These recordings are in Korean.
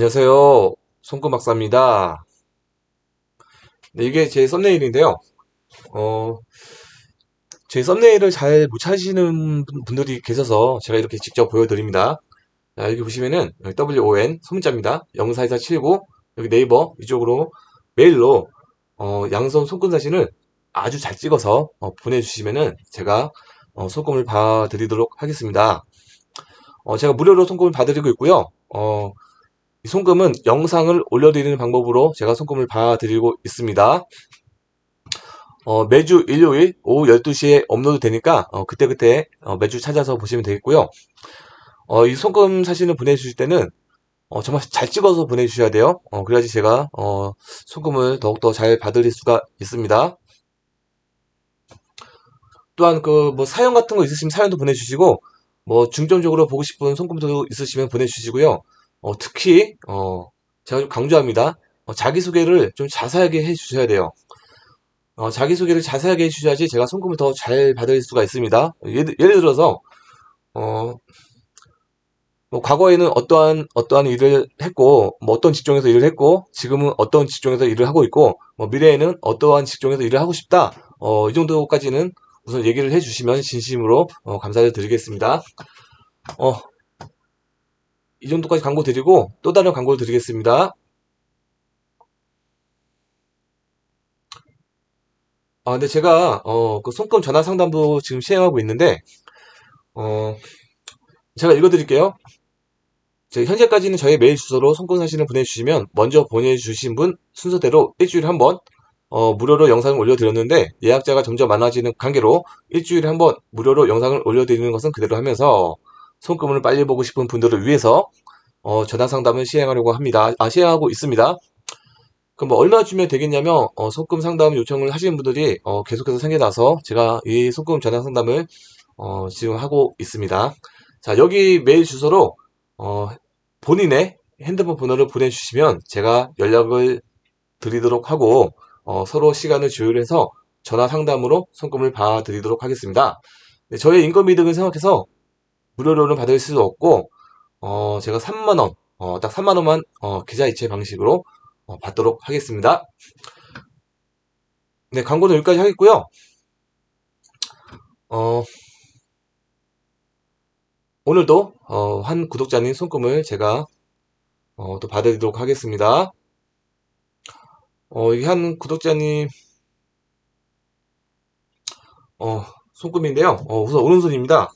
안녕하세요. 손금 박사입니다. 네, 이게 제 썸네일인데요. 어, 제 썸네일을 잘 못 찾으시는 분들이 계셔서 제가 이렇게 직접 보여드립니다. 자, 여기 보시면은 WON 소문자입니다. 042479 여기 네이버 이쪽으로 메일로 양손 손금 사진을 아주 잘 찍어서 보내주시면은 제가 손금을 봐드리도록 하겠습니다. 제가 무료로 손금을 봐드리고 있고요. 이 손금은 영상을 올려드리는 방법으로 제가 손금을 봐드리고 있습니다. 매주 일요일 오후 12시에 업로드 되니까 그때그때 매주 찾아서 보시면 되겠고요. 이 손금 사진을 보내주실 때는 정말 잘 찍어서 보내주셔야 돼요. 그래야지 제가 손금을 더욱더 잘 받을 수가 있습니다. 또한 그 뭐 사연 같은 거 있으시면 사연도 보내주시고 뭐 중점적으로 보고 싶은 손금도 있으시면 보내주시고요. 특히 제가 좀 강조합니다. 자기소개를 좀 자세하게 해주셔야 돼요. 자기소개를 자세하게 해주셔야지 제가 손금을 더 잘 받을 수가 있습니다. 예를 들어서, 어, 뭐 과거에는 어떠한 일을 했고, 뭐 어떤 직종에서 일을 했고, 지금은 어떤 직종에서 일을 하고 있고, 뭐 미래에는 어떠한 직종에서 일을 하고 싶다. 이 정도까지는 우선 얘기를 해주시면 진심으로 감사를 드리겠습니다. 어, 이 정도까지 광고 드리고, 또 다른 광고를 드리겠습니다. 근데 제가, 그 손금 전화 상담도 지금 시행하고 있는데, 어, 제가 읽어드릴게요. 현재까지는 저희 메일 주소로 손금 사진을 보내주시면 먼저 보내주신 분 순서대로 일주일에 한 번 무료로 영상을 올려드렸는데 예약자가 점점 많아지는 관계로 일주일에 한 번 무료로 영상을 올려드리는 것은 그대로 하면서 손금을 빨리 보고 싶은 분들을 위해서 전화 상담을 시행하려고 합니다. 시행하고 있습니다. 그럼 뭐 얼마 주면 되겠냐면 손금 상담 요청을 하시는 분들이 계속해서 생겨나서 제가 이 손금 전화 상담을 지금 하고 있습니다. 자, 여기 메일 주소로 어, 본인의 핸드폰 번호를 보내주시면 제가 연락을 드리도록 하고 서로 시간을 조율해서 전화 상담으로 손금을 봐드리도록 하겠습니다. 네, 저의 인건비 등을 생각해서 무료로는 받을 수 없고 제가 3만원 딱 3만원만 계좌이체 방식으로 받도록 하겠습니다. 네, 광고는 여기까지 하겠고요. 어, 오늘도 한 구독자님 손금을 제가 또 받아드리도록 하겠습니다. 이게 한 구독자님 손금인데요. 우선 오른손입니다.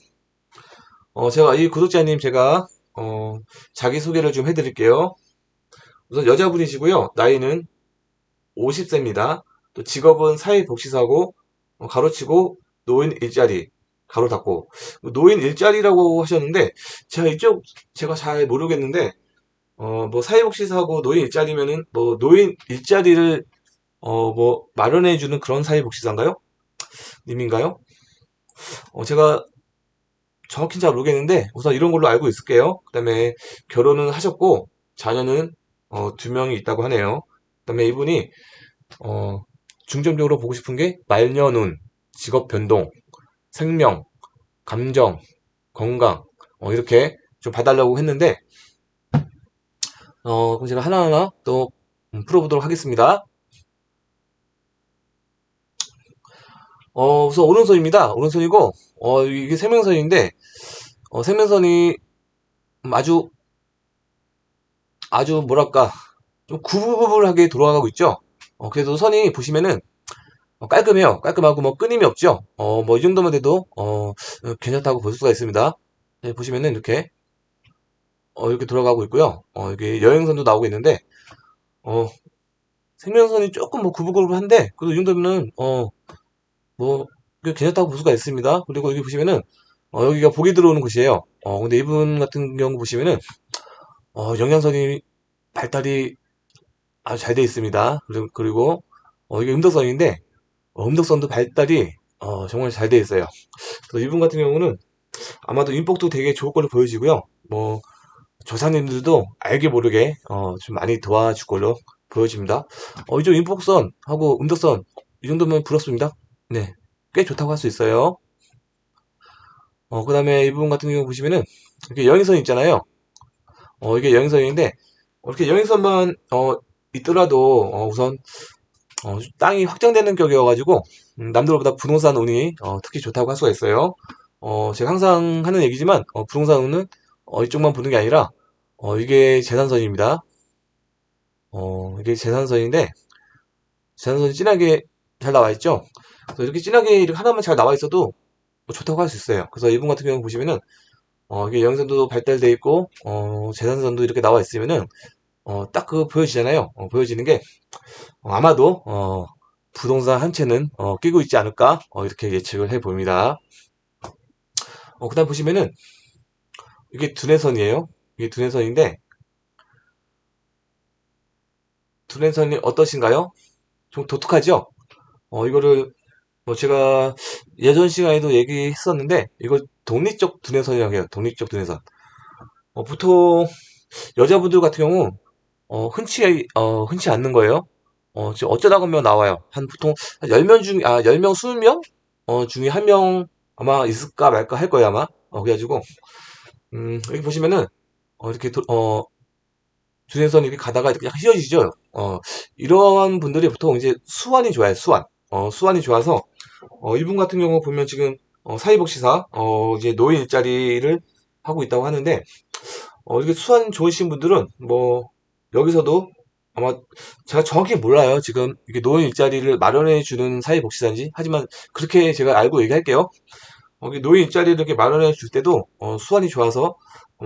제가 이 구독자님 제가 자기소개를 좀 해드릴게요. 우선 여자분이시고요. 나이는 50세입니다. 또 직업은 사회복지사고 가로치고 노인 일자리 가로 닫고 노인 일자리라고 하셨는데 제가 잘 모르겠는데 뭐 사회복지사고 노인 일자리면은 뭐 노인 일자리를 뭐 마련해주는 그런 사회복지사인가요? 님인가요? 제가 정확히는 잘 모르겠는데 우선 이런 걸로 알고 있을게요. 그 다음에 결혼은 하셨고 자녀는 2명이 있다고 하네요. 그 다음에 이분이 어, 중점적으로 보고 싶은 게 말년운, 직업 변동, 생명, 감정, 건강 이렇게 좀 봐달라고 했는데 그럼 제가 하나하나 또 풀어보도록 하겠습니다. 우선 오른손입니다. 오른손이고 이게 생명선인데 생명선이 아주 아주 뭐랄까 좀 구불구불하게 돌아가고 있죠. 그래도 선이 보시면은 깔끔해요. 깔끔하고 뭐 끊임이 없죠. 뭐 이 정도만 돼도 괜찮다고 볼 수가 있습니다. 네, 보시면은 이렇게 돌아가고 있고요. 이게 여행선도 나오고 있는데 어, 생명선이 조금 뭐 구불구불한데 그래도 이 정도면은 뭐 괜찮다고 볼 수가 있습니다. 그리고 여기 보시면은 여기가 복이 들어오는 곳이에요. 근데 이분 같은 경우 보시면은 영양선이 발달이 아주 잘 되어 있습니다. 그리고 이게 음덕선인데 음덕선도 발달이 정말 잘 되어 있어요. 그래서 이분 같은 경우는 아마도 인복도 되게 좋을 걸로 보여지고요. 뭐 조사님들도 알게 모르게 좀 많이 도와줄 걸로 보여집니다. 이쪽 인복선하고 음덕선 이 정도면 부럽습니다. 네, 꽤 좋다고 할 수 있어요. 그 다음에 이분 같은 경우 보시면은 이렇게 여행선 있잖아요. 이게 여행선인데 이렇게 영행선만 있더라도 우선 땅이 확장되는 격이어가지고 남들보다 부동산 운이 특히 좋다고 할 수가 있어요. 제가 항상 하는 얘기지만 부동산 운은 이쪽만 보는 게 아니라 이게 재산선입니다. 이게 재산선인데 재산선이 진하게 잘 나와 있죠. 그래서 이렇게 진하게 이렇게 하나만 잘 나와 있어도 좋다고 할 수 있어요. 그래서 이분 같은 경우 보시면은 이게 영상도 발달돼 있고 재산선도 이렇게 나와 있으면은 딱 그 보여지잖아요. 보여지는 게 아마도 부동산 한 채는 끼고 있지 않을까 이렇게 예측을 해 봅니다. 그다음 보시면은 이게 두뇌선이에요. 이게 두뇌선인데 두뇌선이 어떠신가요? 좀 독특하죠? 이거를 제가 예전 시간에도 얘기했었는데 이거 독립적 두뇌선이라고 해요. 독립적 두뇌선. 보통 여자분들 같은 경우 흔치 않는 거예요. 지금 어쩌다 보면 나와요. 한 보통 10명 중, 10명, 20명? 중에 한 명 아마 있을까 말까 할 거예요, 아마. 그래가지고, 여기 보시면은, 이렇게, 주행선 이렇게 가다가 이렇게 약간 휘어지죠? 이런 분들이 보통 이제 수완이 좋아요, 수완. 수완이 좋아서, 이분 같은 경우 보면 지금, 사회복지사, 이제 노인 일자리를 하고 있다고 하는데, 이렇게 수완 좋으신 분들은 뭐 여기서도 아마 제가 정확히 몰라요. 지금 이게 노인 일자리를 마련해 주는 사회복지사인지. 하지만 그렇게 제가 알고 얘기할게요. 이게 노인 일자리를 이렇게 마련해 줄 때도 수완이 좋아서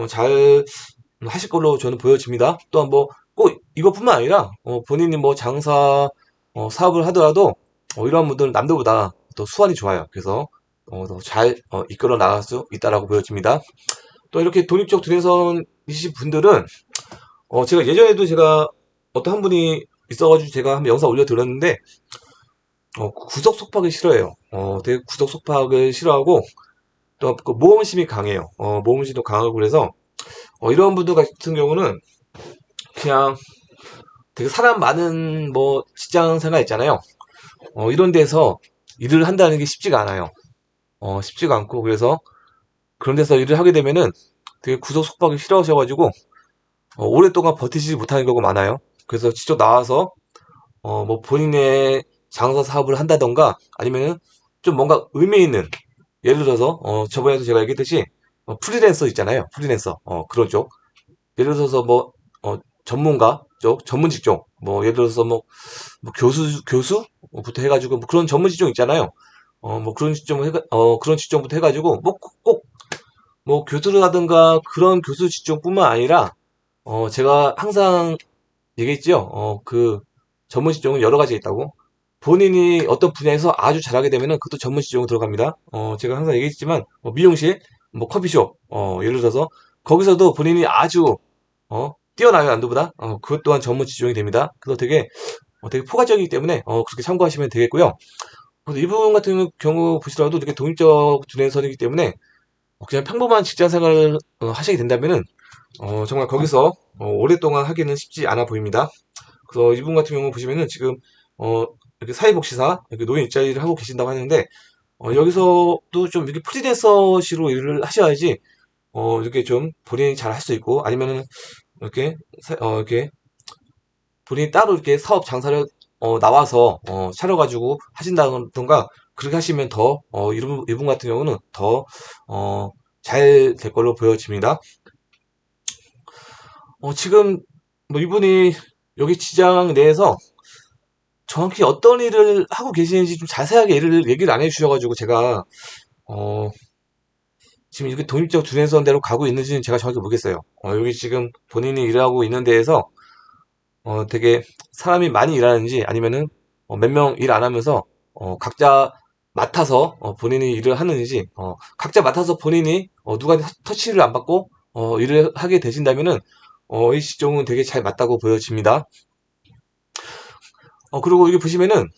잘 하실 걸로 저는 보여집니다. 또한 뭐 꼭 이것뿐만 아니라 본인이 뭐 장사 사업을 하더라도 이러한 분들은 남들보다 더 수완이 좋아요. 그래서 더 잘 이끌어 나갈 수 있다라고 보여집니다. 또 이렇게 독립적 두뇌선이신 분들은 제가 예전에도 제가 어떤 한 분이 있어가지고 제가 한번 영상 올려드렸는데 구석 속박을 싫어해요. 되게 구석 속박을 싫어하고 또 그 모험심이 강해요. 모험심도 강하고 그래서 이런 분들 같은 경우는 그냥 되게 사람 많은 뭐 직장 생활 있잖아요. 이런 데서 일을 한다는 게 쉽지가 않아요. 쉽지가 않고 그래서 그런 데서 일을 하게 되면은 되게 구석 속박을 싫어하셔가지고 오랫동안 버티지 못하는 경우가 많아요. 그래서 직접 나와서 뭐 본인의 장사 사업을 한다던가 아니면은 좀 뭔가 의미 있는 예를 들어서 저번에도 제가 얘기했듯이 프리랜서 있잖아요. 프리랜서 그런 쪽 예를 들어서 뭐 전문가 쪽 전문 직종 뭐 예를 들어서 뭐 교수부터 해가지고 뭐 그런 전문 직종 있잖아요. 뭐 그런 그런 직종부터 해가지고 뭐 꼭 뭐 교수라든가 그런 교수 직종뿐만 아니라 제가 항상 얘기했죠. 그 전문 직종은 여러 가지 있다고. 본인이 어떤 분야에서 아주 잘하게 되면은 그것도 전문 직종으로 들어갑니다. 제가 항상 얘기했지만 미용실, 뭐 커피숍, 예를 들어서 거기서도 본인이 아주 뛰어나요 남들보다. 그것 또한 전문 직종이 됩니다. 그래서 되게 포괄적이기 때문에 그렇게 참고하시면 되겠고요. 그래서 이분 같은 경우 보시더라도 이렇게 독립적 두뇌선이기 때문에 그냥 평범한 직장 생활을 하시게 된다면은 정말 거기서 오랫동안 하기는 쉽지 않아 보입니다. 그래서 이분 같은 경우 보시면은 지금 이렇게 사회복지사 이렇게 노인 일자리를 하고 계신다고 하는데 여기서도 좀 이렇게 프리랜서시로 일을 하셔야지 이렇게 좀 본인이 잘 할 수 있고 아니면은 이렇게 이렇게 본인이 따로 이렇게 사업 장사를 나와서 차려가지고 하신다던가 그렇게 하시면 더 이분 같은 경우는 더 잘 될 걸로 보여집니다. 지금 뭐 이분이 여기 직장 내에서 정확히 어떤 일을 하고 계시는지 좀 자세하게 얘기를 안 해주셔가지고 제가 어, 지금 이렇게 독립적 주행선대로 가고 있는지는 제가 정확히 모르겠어요. 여기 지금 본인이 일하고 있는 데에서 되게 사람이 많이 일하는지 아니면은 몇 명 일 안 하면서 각자 맡아서 본인이 일을 하는지 각자 맡아서 본인이 누가 터치를 안 받고 일을 하게 되신다면은 이 직종은 되게 잘 맞다고 보여집니다. 그리고 여기 보시면은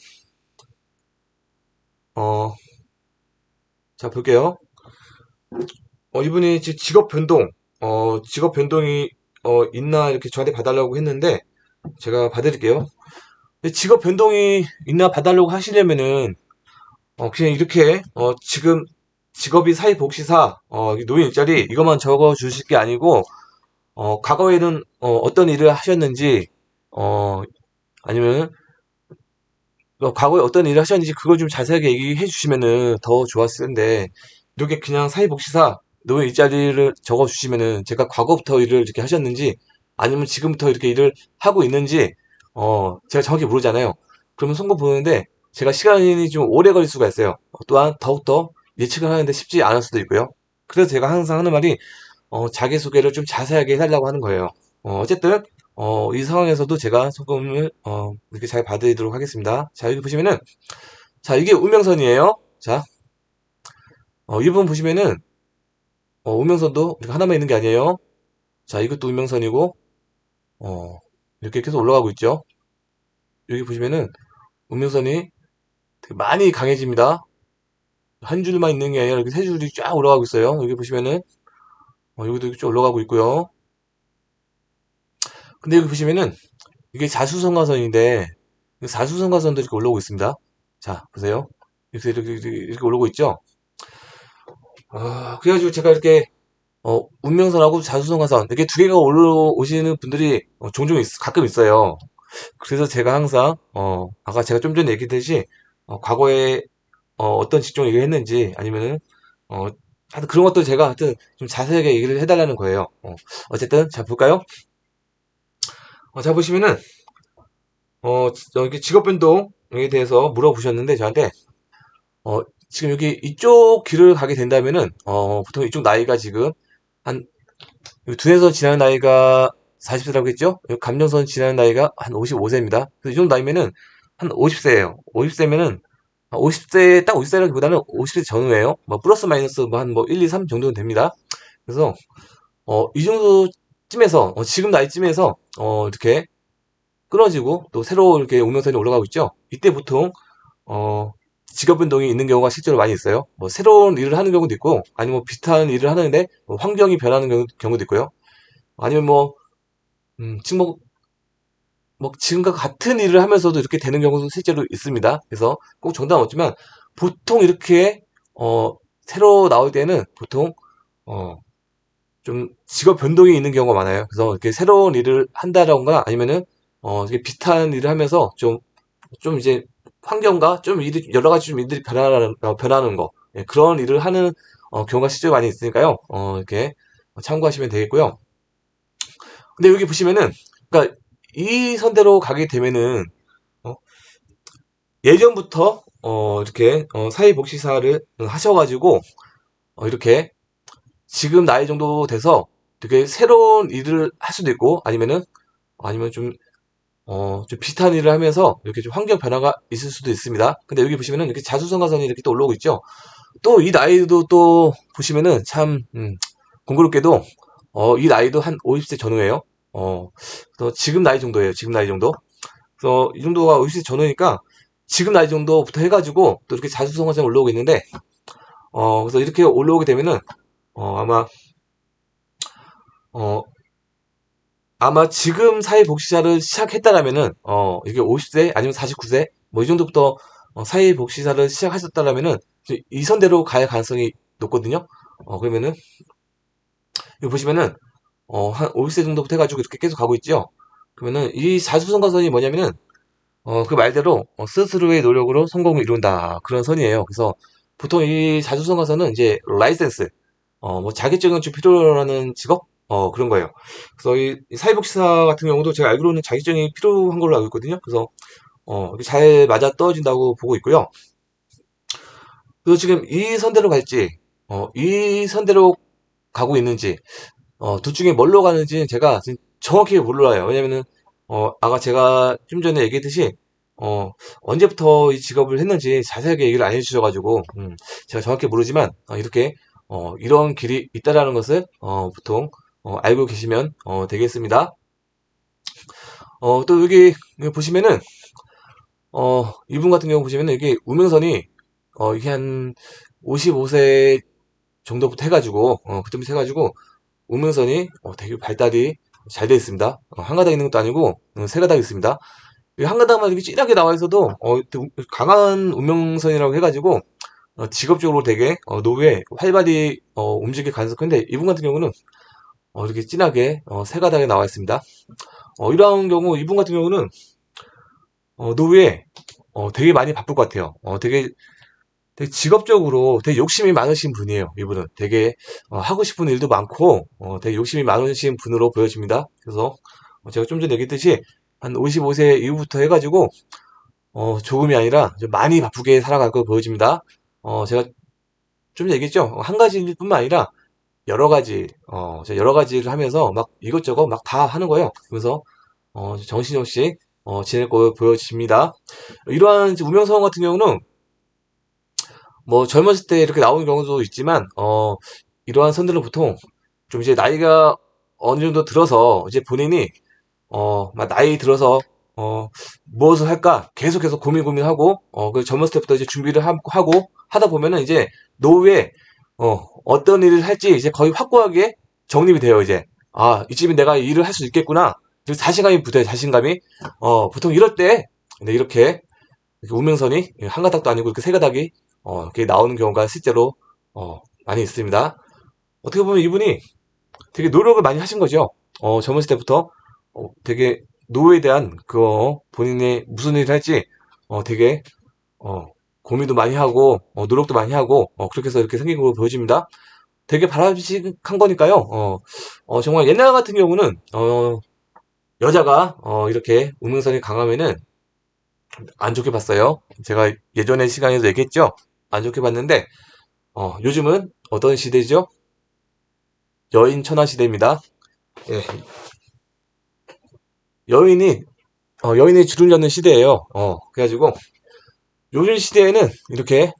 어, 자 볼게요. 이분이 직업 변동이 있나 이렇게 저한테 봐달라고 했는데 제가 봐드릴게요. 직업 변동이 있나 봐달라고 하시려면은 그냥 이렇게 지금 직업이 사회복지사 노인 일자리 이것만 적어 주실 게 아니고 과거에는 어떤 일을 하셨는지, 어, 아니면 과거에 어떤 일을 하셨는지 그걸 좀 자세하게 얘기해 주시면은 더 좋았을 텐데, 이렇게 그냥 사회복지사 노예 일자리를 적어 주시면은 제가 과거부터 일을 이렇게 하셨는지 아니면 지금부터 이렇게 일을 하고 있는지 제가 정확히 모르잖아요. 그러면 송금 보는데 제가 시간이 좀 오래 걸릴 수가 있어요. 또한 더욱더 예측을 하는데 쉽지 않을 수도 있고요. 그래서 제가 항상 하는 말이 자기소개를 좀 자세하게 해달라고 하는 거예요. 어쨌든 이 상황에서도 제가 소금을 이렇게 잘 봐드리도록 하겠습니다. 자, 여기 보시면은 자, 이게 운명선이에요. 자, 이 부분 보시면은 운명선도 이렇게 하나만 있는 게 아니에요. 자, 이것도 운명선이고 이렇게 계속 올라가고 있죠. 여기 보시면은 운명선이 되게 많이 강해집니다. 한 줄만 있는 게 아니라 이렇게 세 줄이 쫙 올라가고 있어요. 여기 보시면은 여기도 이렇게 쭉 올라가고 있고요. 근데 여기 보시면은 이게 자수성가선인데 자수성가선도 이렇게 올라오고 있습니다. 자, 보세요. 이렇게 올라오고 있죠. 그래가지고 제가 이렇게 운명선하고 자수성가선 이렇게 두 개가 올라오시는 분들이 종종 가끔 있어요. 그래서 제가 항상 아까 제가 좀 전에 얘기했듯이 과거에 어떤 직종 얘기를 했는지 아니면은 하여튼 그런 것도 제가 하여튼 좀 자세하게 얘기를 해달라는 거예요. 어쨌든 자 볼까요? 자 보시면은 여기 직업 변동에 대해서 물어보셨는데 저한테 지금 여기 이쪽 길을 가게 된다면은 보통 이쪽 나이가 지금 한 두뇌선 지나는 나이가 40세라고 했죠? 감정선 지나는 나이가 한 55세입니다. 그래서 이 정도 나이면은 한 50세예요. 50세면은 50세 딱 50세라기보다는 50세 전후예요. 뭐 플러스 마이너스 뭐 한 뭐 1, 2, 3 정도는 됩니다. 그래서 이 정도쯤에서 지금 나이쯤에서 이렇게 끊어지고 또 새로 이렇게 운명선이 올라가고 있죠. 이때 보통 어, 직업 변동이 있는 경우가 실제로 많이 있어요. 뭐 새로운 일을 하는 경우도 있고 아니면 뭐 비슷한 일을 하는데 뭐 환경이 변하는 경우도 있고요. 아니면 지금 뭐 지금과 같은 일을 하면서도 이렇게 되는 경우도 실제로 있습니다. 그래서 꼭 정답은 없지만 보통 이렇게 새로 나올 때는 보통 어, 좀 직업 변동이 있는 경우가 많아요. 그래서 이렇게 새로운 일을 한다던가 아니면은 이렇게 비슷한 일을 하면서 좀 이제 환경과 좀 일이 여러 가지 좀 일들이 변하는 거 그런 일을 하는 경우가 실제로 많이 있으니까요. 이렇게 참고하시면 되겠고요. 근데 여기 보시면은 그러니까 이 선대로 가게 되면은 어, 예전부터 이렇게 사회복지사를 하셔가지고 이렇게 지금 나이 정도 돼서 되게 새로운 일을 할 수도 있고 아니면 좀 비슷한 일을 하면서 이렇게 좀 환경 변화가 있을 수도 있습니다. 근데 여기 보시면은 이렇게 자수성가선이 이렇게 또 올라오고 있죠. 또 이 나이도 또 보시면은 참 공교롭게도 이 나이도 한 50세 전후예요. 그래서 지금 나이 정도예요. 지금 나이 정도. 그래서 이 정도가 50세 전후니까 지금 나이 정도부터 해가지고 또 이렇게 자수성가선이 올라오고 있는데 그래서 이렇게 올라오게 되면은 아마 어, 아마 지금 사회복지사를 시작했다라면은 이게 50세 아니면 49세 뭐 이 정도부터 사회복지사를 시작하셨다라면은 이 선대로 갈 가능성이 높거든요. 그러면은 여기 보시면은 한 50세 정도부터 해가지고 이렇게 계속 가고 있죠. 그러면은 이 자수성가선이 뭐냐면은 그 말대로 스스로의 노력으로 성공을 이룬다 그런 선이에요. 그래서 보통 이 자수성가선은 이제 라이센스 뭐 자격증은 좀 필요로 하는 직업 그런 거예요. 그래서 이 사회복지사 같은 경우도 제가 알기로는 자격증이 필요한 걸로 알고 있거든요. 그래서 이렇게 잘 맞아 떨어진다고 보고 있고요. 그래서 지금 이 선대로 갈지 이 선대로 가고 있는지 둘 중에 뭘로 가는지는 제가 지금 정확히 몰라요. 왜냐면은 아까 제가 좀 전에 얘기했듯이 언제부터 이 직업을 했는지 자세하게 얘기를 안 해주셔가지고 제가 정확히 모르지만 이렇게 이런 길이 있다라는 것을 보통 알고 계시면 되겠습니다. 또 여기 보시면은 이분 같은 경우 보시면은 이게 우명선이 이게 한 55세 정도부터 해가지고 그때부터 해가지고 우명선이 되게 발달이 잘 되어 있습니다. 한 가닥 있는 것도 아니고 세 가닥 있습니다. 한 가닥만 이렇게 진하게 나와 있어도 강한 운명선이라고 해가지고 직업적으로 되게 노후에 활발히 움직일 가능성이 큰데 이분 같은 경우는 이렇게 진하게 세 가닥에 나와 있습니다. 이러한 경우 이분 같은 경우는 노후에 되게 많이 바쁠 것 같아요. 되게 직업적으로 되게 욕심이 많으신 분이에요. 이분은 되게 하고 싶은 일도 많고 되게 욕심이 많으신 분으로 보여집니다. 그래서 제가 좀 전에 얘기했듯이 한 55세 이후부터 해가지고 조금이 아니라 좀 많이 바쁘게 살아갈 거 보여집니다. 제가 좀 전에 얘기했죠. 한 가지일 뿐만 아니라 제가 여러 가지를 하면서 막 이것저것 막 다 하는 거예요. 그래서 정신없이 지낼 거 보여집니다. 이러한 이제 우명성 같은 경우는 뭐 젊었을 때 이렇게 나오는 경우도 있지만 이러한 선들은 보통 좀 이제 나이가 어느 정도 들어서 이제 본인이 막 나이 들어서 무엇을 할까 계속해서 고민하고 그 젊었을 때부터 이제 준비를 하고 하다 보면은 이제 노후에 어떤 일을 할지 이제 거의 확고하게 정립이 돼요. 이제 이쯤에 내가 이 일을 할 수 있겠구나. 그리고 자신감이 붙어요. 자신감이 보통 이럴 때 근데 이렇게 우명선이 한 가닥도 아니고 이렇게 세 가닥이 이렇게 나오는 경우가 실제로 많이 있습니다. 어떻게 보면 이분이 되게 노력을 많이 하신 거죠. 젊었을 때부터 되게 노후에 대한 본인이 무슨 일을 할지 되게 고민도 많이 하고 노력도 많이 하고 그렇게 해서 이렇게 생긴 걸로 보여집니다. 되게 바람직한 거니까요. 정말 옛날 같은 경우는 여자가 이렇게 우명선이 강하면은 안 좋게 봤어요. 제가 예전에 시간에도 얘기했죠. 안 좋게 봤는데 요즘은 어떤 시대죠? 여인 천하 시대입니다. 예, 여인이 여인이 줄을 여는 시대예요. 그래가지고 요즘 시대에는 이렇게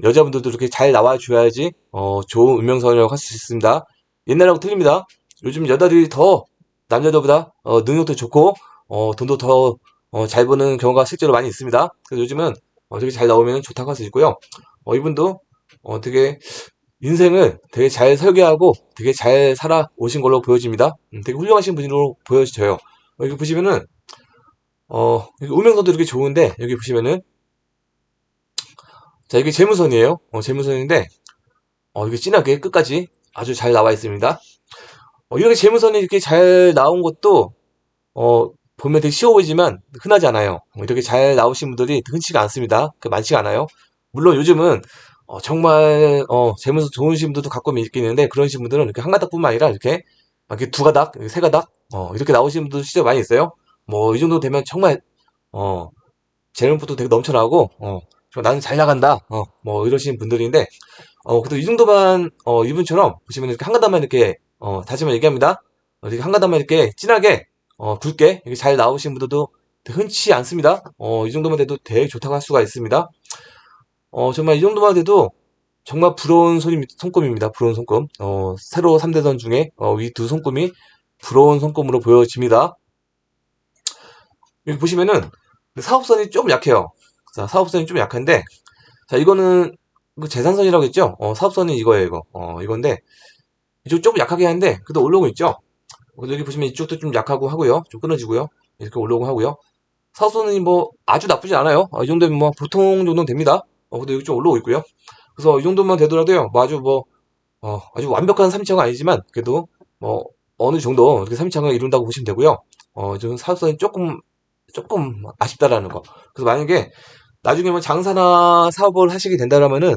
여자분들도 이렇게 잘 나와줘야지 좋은 운명선이라고 할 수 있습니다. 옛날하고 틀립니다. 요즘 여자들이 더 남자들보다 능력도 좋고 돈도 더 잘 버는 경우가 실제로 많이 있습니다. 그래서 요즘은 되게 잘 나오면 좋다고 할 수 있고요. 이분도 되게 인생을 되게 잘 설계하고 되게 잘 살아오신 걸로 보여집니다. 되게 훌륭하신 분으로 보여져요. 여기 보시면은 여기 운명선도 이렇게 좋은데 여기 보시면은 자 이게 재무선이에요. 재무선인데 이게 진하게 끝까지 아주 잘 나와 있습니다. 이렇게 재무선이 이렇게 잘 나온 것도 보면 되게 쉬워 보이지만 흔하지 않아요. 이렇게 잘 나오신 분들이 흔치가 않습니다. 많지가 않아요. 물론 요즘은 정말 재무선 좋으신 분들도 가끔 있긴 있는데 그런 분들은 이렇게 한 가닥뿐만 아니라 이렇게 두 가닥, 세 가닥 이렇게 나오시는 분들도 진짜 많이 있어요. 뭐 이 정도 되면 정말 어, 재능부터 되게 넘쳐나고 나는 잘 나간다 뭐 이러시는 분들인데 그래도 이 정도만 이분처럼 보시면 이렇게 한 가닥만 이렇게 다시 한번 얘기합니다. 이렇게 한 가닥만 이렇게 진하게 굵게 이렇게 잘 나오신 분들도 되게 흔치 않습니다. 이 정도만 돼도 되게 좋다고 할 수가 있습니다. 정말 이 정도만 돼도 정말 부러운 손금입니다. 부러운 손금. 세로 3대선 중에 이 두 손금이 부러운 손금으로 보여집니다. 여기 보시면은 사업선이 좀 약해요. 자, 사업선이 좀 약한데 자, 이거는 그 재산선이라고 했죠? 사업선이 이거예요, 이거. 이건데 이쪽 조금 약하게 하는데 그래도 올라오고 있죠? 여기 보시면 이쪽도 좀 약하고 하고요. 좀 끊어지고요. 이렇게 올라오고 하고요. 사업선이 뭐 아주 나쁘지 않아요. 이 정도면 뭐 보통 정도는 됩니다. 근데 여기 좀 올라오고 있고요. 그래서 이 정도만 되더라도요. 아주 완벽한 3차가 아니지만 그래도 뭐 어느 정도 이렇게 3차가 이룬다고 보시면 되고요. 좀 사업선이 조금 아쉽다라는 거. 그래서 만약에 나중에 뭐 장사나 사업을 하시게 된다라면은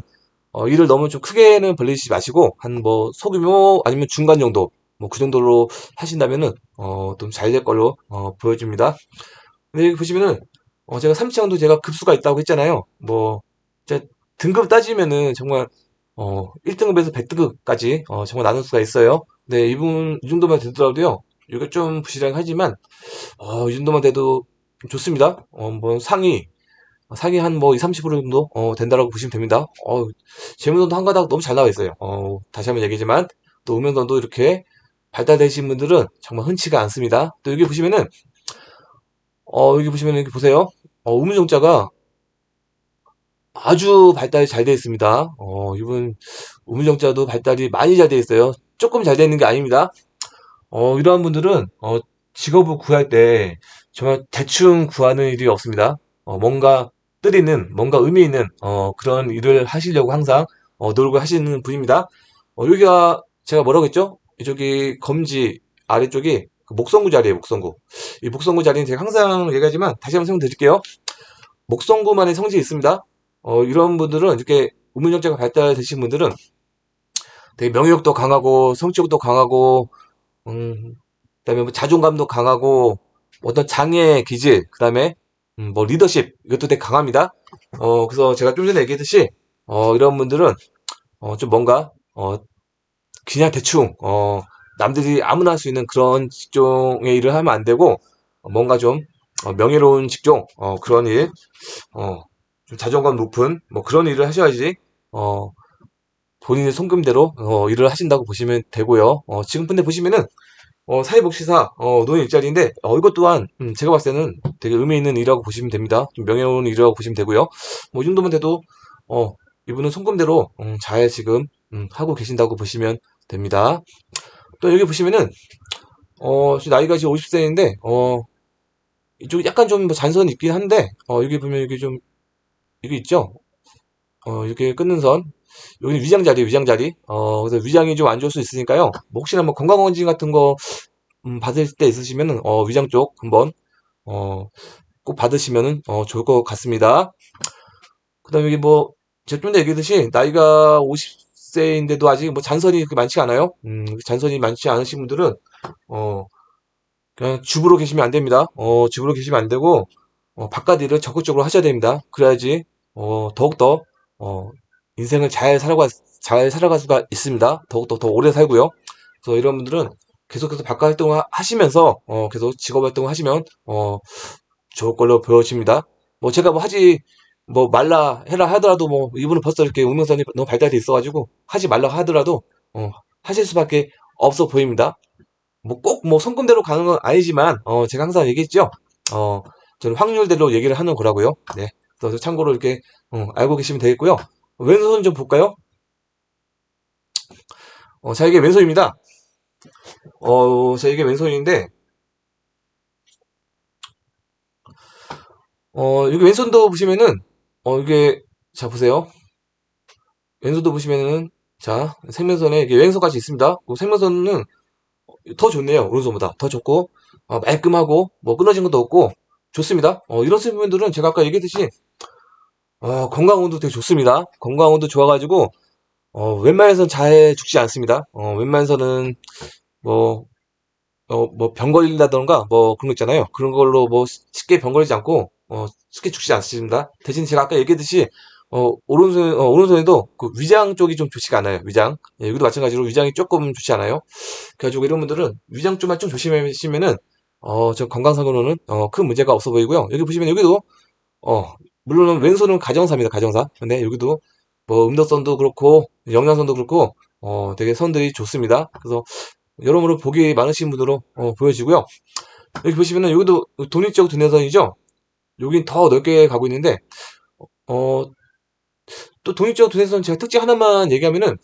일을 너무 좀 크게는 벌리지 마시고 한 뭐 소규모 아니면 중간 정도 뭐 그 정도로 하신다면은 좀 잘 될 걸로 보여집니다. 근데 여기 보시면은 제가 3층도 제가 급수가 있다고 했잖아요. 뭐 제가 등급 따지면은 정말 1등급에서 100등급까지 정말 나눌 수가 있어요. 근데 이분 이 정도만 되더라도요. 이게 좀 부실하지만 이 정도만 돼도 좋습니다. 뭐 상위 한 뭐 20, 30% 정도 된다라고 보시면 됩니다. 재무선도 한 가닥 너무 잘 나와 있어요. 다시 한번 얘기지만 또 음영선도 이렇게 발달되신 분들은 정말 흔치가 않습니다. 또 여기 보시면 이렇게 보세요. 우문정자가 아주 발달이 잘 되어 있습니다. 이분 우문정자도 발달이 많이 잘 되어 있어요. 조금 잘 되어 있는 게 아닙니다. 이러한 분들은 직업을 구할 때 정말 대충 구하는 일이 없습니다. 뭔가 뭔가 의미 있는 그런 일을 하시려고 항상 노력을 하시는 분입니다. 여기가 제가 뭐라고 했죠? 이쪽이 검지 아래쪽이 그 목성구 자리에요, 목성구. 이 목성구 자리는 제가 항상 얘기하지만 다시 한번 설명드릴게요. 목성구만의 성질이 있습니다. 이런 분들은 이렇게 우문정자가 발달되신 분들은 되게 명예욕도 강하고 성격도 강하고 그다음에 뭐 자존감도 강하고 어떤 장애 기질 그다음에 뭐 리더십 이것도 되게 강합니다. 그래서 제가 좀 전에 얘기했듯이 이런 분들은 좀 뭔가 그냥 대충 남들이 아무나 할 수 있는 그런 직종의 일을 하면 안 되고 뭔가 좀 명예로운 직종 그런 일 좀 자존감 높은 뭐 그런 일을 하셔야지 본인의 손금대로 일을 하신다고 보시면 되고요. 지금 근데 보시면은 사회복지사 노인 일자리인데 이것 또한 제가 봤을 때는 되게 의미 있는 일이라고 보시면 됩니다. 좀 명예로운 일이라고 보시면 되고요. 뭐 이 정도만 돼도 이분은 손금대로 잘 지금 하고 계신다고 보시면 됩니다. 또 여기 보시면은 지금 나이가 지금 50세인데 이쪽 약간 좀뭐 잔선이 있긴 한데 여기 보면 여기 좀 이게 있죠. 이렇게 끊는 선 여기는 위장 자리 위장 자리 그래서 위장이 좀 안 좋을 수 있으니까요. 뭐 혹시나 뭐 건강검진 같은 거 받을 때 있으시면은 위장 쪽 한번 꼭 받으시면은 좋을 것 같습니다. 그다음에 여기 뭐 제가 좀 전에 얘기했듯이 나이가 50세인데도 아직 뭐 잔선이 그렇게 많지 않아요. 잔선이 많지 않으신 분들은 그냥 주부로 계시면 안 됩니다. 주부로 계시면 안 되고 바깥 일을 적극적으로 하셔야 됩니다. 그래야지 더욱더 인생을 잘 살아갈 수가 있습니다. 더욱더 더 오래 살고요. 그래서 이런 분들은 계속해서 바깥 활동을 하시면서 계속 직업 활동을 하시면 좋을 걸로 보여집니다. 뭐 제가 뭐 하지 뭐 말라 해라 하더라도 뭐 이분은 벌써 이렇게 운명선이 너무 발달돼 있어가지고 하지 말라 하더라도 하실 수밖에 없어 보입니다. 뭐 꼭 뭐 손금대로 가는 건 아니지만 제가 항상 얘기했죠. 저는 확률대로 얘기를 하는 거라고요. 네. 그래서 참고로 이렇게 알고 계시면 되겠고요. 왼손 좀 볼까요? 자 이게 왼손입니다. 자 이게 왼손인데 여기 왼손도 보시면은 이게 자 보세요. 왼손도 보시면은 자 생명선에 이게 왼손까지 있습니다. 생명선은 더 좋네요. 오른손보다 더 좋고 말끔하고 뭐 끊어진 것도 없고 좋습니다. 이런 분들은 제가 아까 얘기했듯이 건강운도 되게 좋습니다. 건강운도 좋아가지고 웬만해서는 잘 죽지 않습니다. 웬만해서는 뭐 뭐 병 걸린다던가 뭐 그런 거 있잖아요. 그런 걸로 뭐 쉽게 병 걸리지 않고 쉽게 죽지 않습니다. 대신 제가 아까 얘기했듯이 오른손에도 그 위장 쪽이 좀 좋지가 않아요. 위장. 예, 여기도 마찬가지로 위장이 조금 좋지 않아요. 그래가지고 이런 분들은 위장 쪽만 좀 조심하시면은 저 건강상으로는 큰 문제가 없어 보이고요. 여기 보시면 여기도 물론 왼손은 가정사입니다. 가정사. 근데 여기도 뭐 음덕선도 그렇고 영양선도 그렇고 되게 선들이 좋습니다. 그래서 여러모로 복이 많으신 분으로 보여지고요. 여기 보시면은 여기도 독립적 두뇌선이죠. 여긴 더 넓게 가고 있는데 어, 또 독립적 두뇌선 제가 특징 하나만 얘기하면은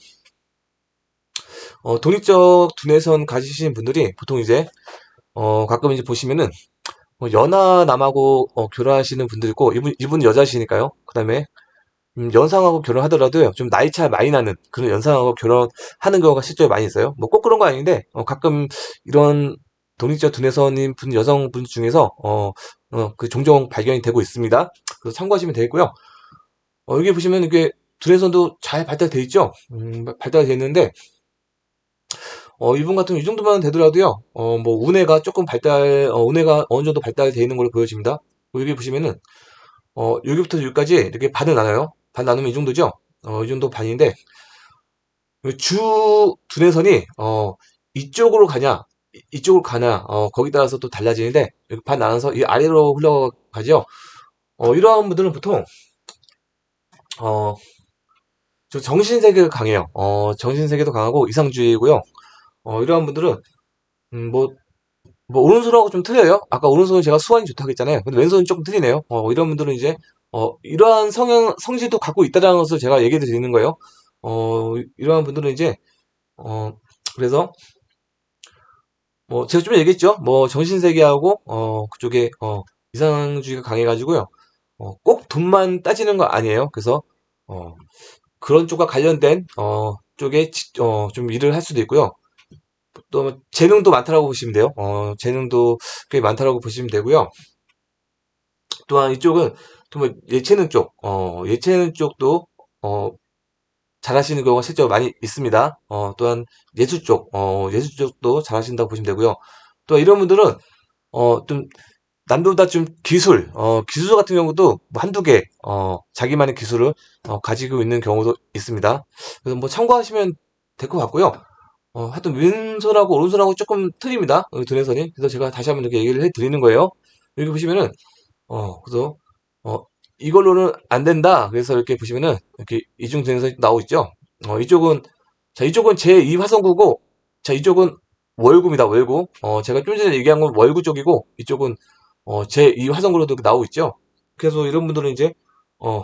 독립적 두뇌선 가지신 분들이 보통 이제 가끔 이제 보시면은 연하남하고 결혼하시는 분들 있고 이분 여자시니까요. 그다음에 연상하고 결혼하더라도 좀 나이 차 많이 나는 그런 연상하고 결혼하는 경우가 실제로 많이 있어요. 뭐 꼭 그런 거 아닌데 가끔 이런 독립적 두뇌선인 분 여성분 중에서 그 종종 발견이 되고 있습니다. 그래서 참고하시면 되겠고요. 여기 보시면 이게 두뇌선도 잘 발달돼 있죠. 발달돼 있는데 이분 같은 경우 이 정도만 되더라도요. 뭐 운해가 어느 정도 발달돼 있는 걸로 보여집니다. 여기 보시면은 여기부터 여기까지 이렇게 반을 나눠요. 반 나누면 이 정도죠. 이 정도 반인데 주 두뇌선이 이쪽으로 가냐 이쪽으로 가냐 거기 따라서 또 달라지는데 여기 반 나눠서 이 아래로 흘러가죠. 이러한 분들은 보통 어, 저 정신세계가 강해요. 정신세계도 강하고 이상주의고요. 이러한 분들은 뭐 오른손하고 좀 틀려요. 아까 오른손은 제가 수완이 좋다고 했잖아요. 근데 왼손은 조금 틀리네요. 이런 분들은 이제 이러한 성질도 갖고 있다는 것을 제가 얘기 드리는 거예요. 이러한 분들은 이제 그래서 뭐 제가 좀 얘기했죠. 뭐 정신세계하고 그쪽에 이상주의가 강해가지고요. 꼭 돈만 따지는 거 아니에요. 그래서 그런 쪽과 관련된 쪽에 좀 일을 할 수도 있고요. 또 재능도 많다라고 보시면 돼요. 재능도 꽤 많다라고 보시면 되고요. 또한 이쪽은 정말 예체능 쪽, 예체능 쪽도 어, 잘하시는 경우가 실제로 많이 있습니다. 또한 예술 쪽, 예술 쪽도 잘하신다고 보시면 되고요. 또 이런 분들은 좀 남들보다 좀 기술 같은 경우도 뭐 한두 개, 자기만의 기술을 가지고 있는 경우도 있습니다. 그래서 뭐 참고하시면 될 것 같고요. 하여튼 왼손하고 오른손하고 조금 틀립니다. 두뇌선이. 그래서 제가 다시 한번 이렇게 얘기를 해 드리는 거예요. 여기 보시면은, 그래서, 이걸로는 안 된다. 그래서 이렇게 보시면은, 이렇게 이중 두뇌선이 나오고 있죠. 이쪽은, 자, 이쪽은 제2화성구고, 자, 이쪽은 월구입니다. 월구. 제가 좀 전에 얘기한 건 월구 쪽이고, 이쪽은, 제2화성구로도 나오고 있죠. 그래서 이런 분들은 이제, 어,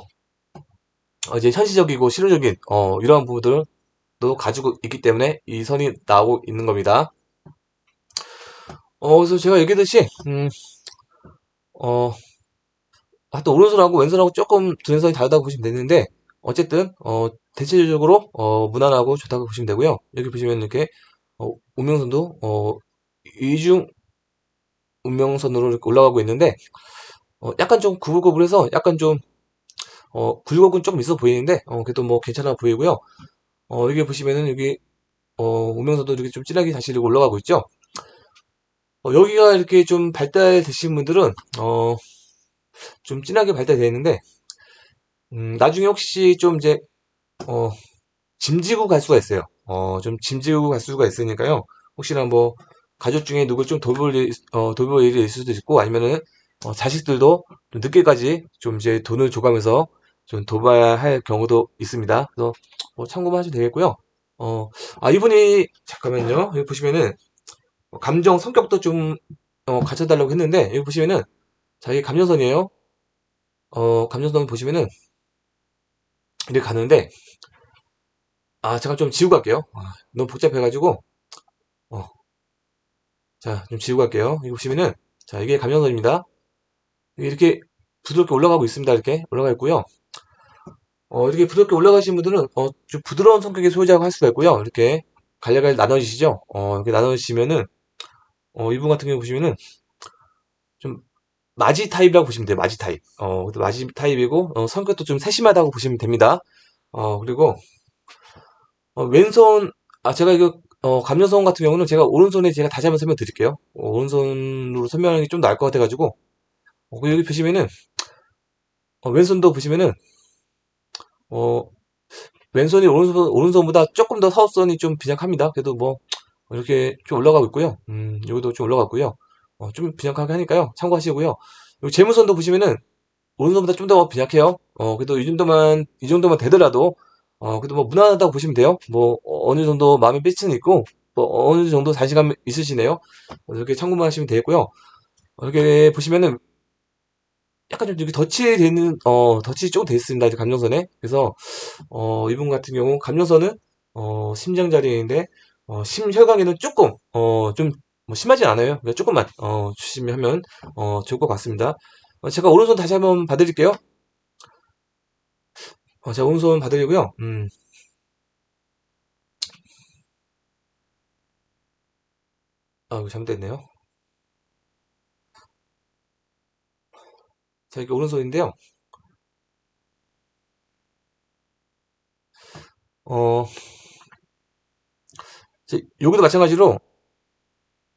이제 현실적이고 실효적인, 이러한 부분들을 또 가지고 있기 때문에 이 선이 나오고 있는 겁니다. 그래서 제가 얘기했듯이, 어, 하여튼 오른손하고 왼손하고 조금 두뇌선이 다르다고 보시면 되는데, 어쨌든, 대체적으로, 무난하고 좋다고 보시면 되고요. 여기 보시면 이렇게, 운명선도, 이중 운명선으로 이렇게 올라가고 있는데, 약간 좀 구불구불해서 약간 좀, 굴곡은 조금 있어 보이는데, 그래도 뭐 괜찮아 보이고요. 여기 보시면은 여기, 운명선도 이렇게 좀 진하게 다시 이렇게 올라가고 있죠. 여기가 이렇게 좀 발달되신 분들은, 좀 진하게 발달되어 있는데, 나중에 혹시 좀 이제, 어, 짐지고 갈 수가 있어요. 좀 짐지고 갈 수가 있으니까요. 혹시나 뭐, 가족 중에 누굴 좀 돌볼 일이 있을 수도 있고, 아니면은, 자식들도 좀 늦게까지 좀 이제 돈을 줘가면서 좀 돌봐야 할 경우도 있습니다. 그래서 뭐 참고만 하시면 되겠고요. 이분이, 잠깐만요. 여기 보시면은, 감정, 성격도 좀, 갖춰달라고 했는데, 여기 보시면은, 자기 감정선이에요. 감정선 보시면은, 이렇게 가는데, 잠깐 좀 지우고 갈게요. 너무 복잡해가지고, 어, 자, 좀 지우고 갈게요. 이거 보시면은, 자, 이게 감정선입니다. 이렇게 부드럽게 올라가고 있습니다. 이렇게 올라가 있고요. 이렇게 부드럽게 올라가신 분들은, 좀 부드러운 성격의 소유자가 할 수가 있고요. 이렇게 갈래갈래 나눠지시죠? 이렇게 나눠지시면은, 이분 같은 경우 보시면은, 좀, 마지 타입이라고 보시면 돼요. 마지 타입. 마지 타입이고, 성격도 좀 세심하다고 보시면 됩니다. 그리고, 왼손, 제가 이거, 감정성 같은 경우는 제가 오른손에 제가 다시 한번 설명 드릴게요. 오른손으로 설명하는 게 좀 나을 것 같아가지고, 여기 보시면은, 왼손도 보시면은, 어, 왼손이 오른손보다 조금 더 사업선이 좀 빈약합니다. 그래도 뭐, 이렇게 좀 올라가고 있고요. 여기도 좀 올라갔고요. 좀 빈약하게 하니까요. 참고하시고요. 여기 재무선도 보시면은, 오른손보다 좀 더 빈약해요. 그래도 이 정도만 되더라도, 그래도 뭐 무난하다고 보시면 돼요. 뭐, 어느 정도 마음에 삐치는 있고, 뭐, 어느 정도 자신감 있으시네요. 이렇게 참고만 하시면 되겠고요. 이렇게 보시면은, 약간 좀 이렇게 덧칠이 조금 돼 있습니다. 이제 감정선에. 그래서, 이분 같은 경우, 감정선은, 심장 자리인데, 심혈관계는 조금, 좀, 뭐 심하진 않아요. 그냥 조금만, 주시면, 좋을 것 같습니다. 제가 오른손 다시 한번 봐드릴게요. 제가 오른손 봐드리고요. 이거 잘못됐네요. 자, 이게 오른손인데요. 어, 여기도 마찬가지로,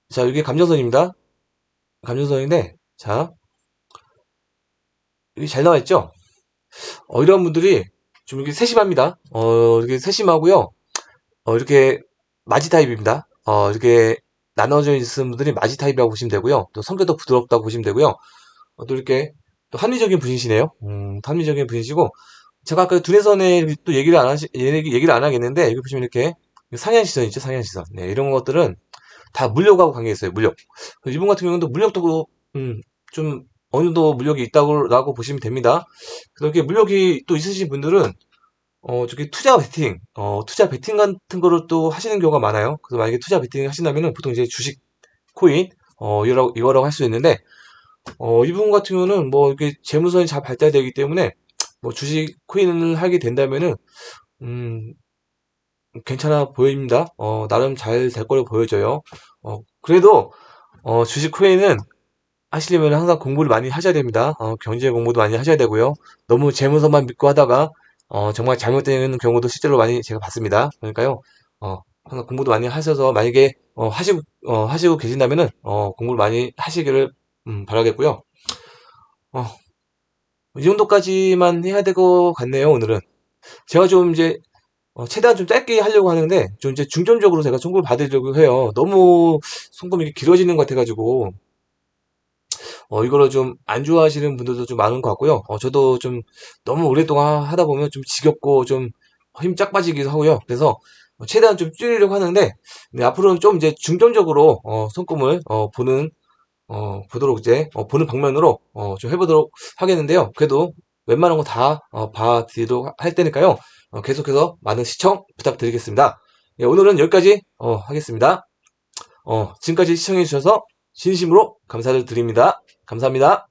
자, 이게 감정선입니다. 감정선인데, 자, 이게 잘 나와 있죠? 이런 분들이 좀 이렇게 세심합니다. 이렇게 세심하고요. 이렇게 마지 타입입니다. 이렇게 나눠져 있는 분들이 마지 타입이라고 보시면 되고요. 또 성격도 부드럽다고 보시면 되고요. 또 이렇게 또 합리적인 분이시네요. 합리적인 분이시고, 제가 아까 두뇌선에 또 얘기를 안 하겠는데, 여기 보시면 이렇게 상향시선 있죠, 상향시선. 네, 이런 것들은 다 물력하고 관계 있어요, 물력. 이분 같은 경우도 물력도, 좀, 어느 정도 물력이 있다고 보시면 됩니다. 그래서 이렇게 물력이 또 있으신 분들은, 저기 투자 베팅 같은 거를 또 하시는 경우가 많아요. 그래서 만약에 투자 베팅 하신다면은 보통 이제 주식, 코인, 이거라고 할 수 있는데, 이분 같은 경우는 뭐 이렇게 재무선이 잘 발달되기 때문에, 뭐 주식, 코인을 하게 된다면은, 음, 괜찮아 보입니다. 나름 잘 될 거로 보여져요. 그래도, 주식 후에는 하시려면 항상 공부를 많이 하셔야 됩니다. 경제 공부도 많이 하셔야 되고요. 너무 재무서만 믿고 하다가, 정말 잘못되는 경우도 실제로 많이 제가 봤습니다. 그러니까요, 항상 공부도 많이 하셔서 만약에, 하시고 계신다면은, 공부를 많이 하시기를, 바라겠고요. 어, 이 정도까지만 해야 될 것 같네요, 오늘은. 제가 좀 이제, 최대한 좀 짧게 하려고 하는데, 좀 이제 중점적으로 제가 송금을 받으려고 해요. 너무 송금이 길어지는 것 같아가지고, 이거를 좀 안 좋아하시는 분들도 좀 많은 것 같고요. 저도 좀 너무 오랫동안 하다 보면 좀 지겹고 좀 힘 쫙 빠지기도 하고요. 그래서 최대한 좀 줄이려고 하는데, 네, 앞으로는 좀 이제 중점적으로, 손금을, 보도록 이제, 보는 방면으로, 좀 해보도록 하겠는데요. 그래도 웬만한 거 다, 봐드리도록 할 테니까요. 계속해서 많은 시청 부탁드리겠습니다. 예, 오늘은 여기까지, 하겠습니다. 지금까지 시청해주셔서 진심으로 감사를 드립니다. 감사합니다.